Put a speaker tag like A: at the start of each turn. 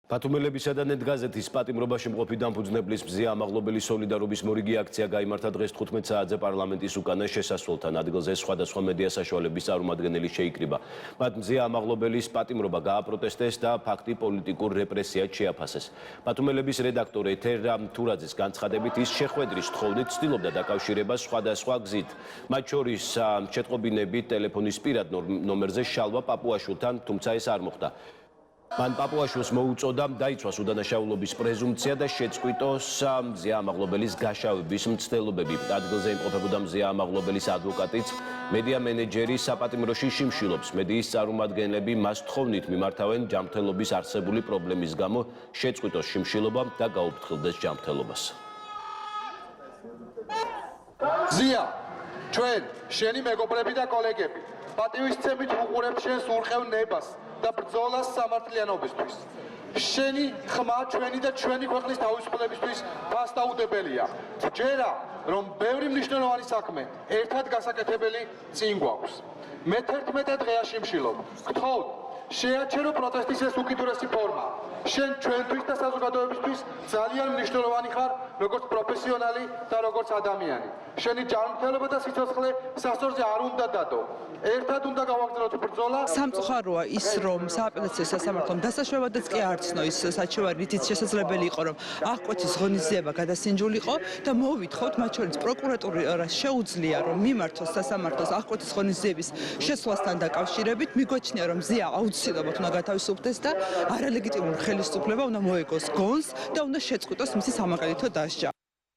A: ბათუმელებისა და ნეტგაზეთის პატიმრობაში მყოფი დამფუძნებლის მზია ამაღლობელი სოლიდარობის მორიგი აქცია გაიმართა დღეს 15 საათზე პარლამენტის უკანა შესასვლელთან. ადგილზე სხვადასხვა მედია საშუალების წარმომადგენელი შეიკრიბა. მათ მზია ამაღლობელის პატიმრობა გააპროტესტეს და ფაქტი პოლიტიკურ რეპრესიად შეაფასეს. ბათუმელების რედაქტორ ეთერ თურაძის განცხადებით ის შეხვედრის თხოვნით ცდილობდა დაკავშირებას სხვადასხვა გზით. მათ შორის შეტყობინებით ტელეფონის პირად ნომერზე შალვა პაპუაშვილთან, თუმცა ეს არ მოხდა. მან პაპუაშვილს მოუწოდა დაიცვას უდანაშაულობის პრეზუმპცია და შეწყვიტოს მზია ამაღლობელის გაშავების მცდელობები. ადგილზე იმყოფებოდა მზია ამაღლობელის ადვოკატიც, მედია მენეჯერი საპატიმროში შიმშილობს. მედიის წარმომადგენლები მას თხოვნით მიმართავენ ჯანმრთელობის არსებული პრობლემის გამო შეწყვიტოს შიმშილობა და გაუფრთხილდეს ჯანმრთელობას.
B: მზია, ჩვენ, შენი მეგობრები და კოლეგები, პატივისცემით უყურებთ შენს ურყევ ნებას და ბრძოლას სამართლიანობისთვის. შენი ხმა ჩვენი და ჩვენი ქვეყნის თავისუფლებისთვის ფასდაუდებელია. ჯერა, რომ ბევრი მნიშვნელოვანი საქმე ერთად გასაკეთებელი წინ გვაქვს. მე-11 დღეა შიმშილობ. გთხოვთ, შეაჩერო პროტესტის ეს უკიდურესი ფორმა. შენ ჩვენთვის და საზოგადოებისთვის ძალიან მნიშვნელოვანი ხარ, როგორც პროფესიონალი და როგორც ადამიანი. შენი ჯანმრთელობა და სიცოცხლე სასწორზე არ უნდა დადო. ერთად უნდა გავაგრძელოთ ბრძოლა.
C: სამწუხაროა ის, რომ სააპელაციო სასამართლომ დასაშვებადაც კი არ ცნო ის საჩივარი, რითიც შესაძლებელი იყო, რომ აღკვეთის ღონისძიება გადასინჯულიყო და მოვითხოთ, მათ შორის პროკურატურას შეუძლია, რომ მიმართოს სასამართლოს აღკვეთის ღონისძიების შესვლასთან დაკავშირებით, მიგვაჩნია, რომ მზია აუცილებლად უნდა გათავისუფლდეს და არალეგიტიმური ხელისუფლება უნდა მოეგოს გონს და უნდა შეწყვიტოს მისი სამაგალითო დასჯა.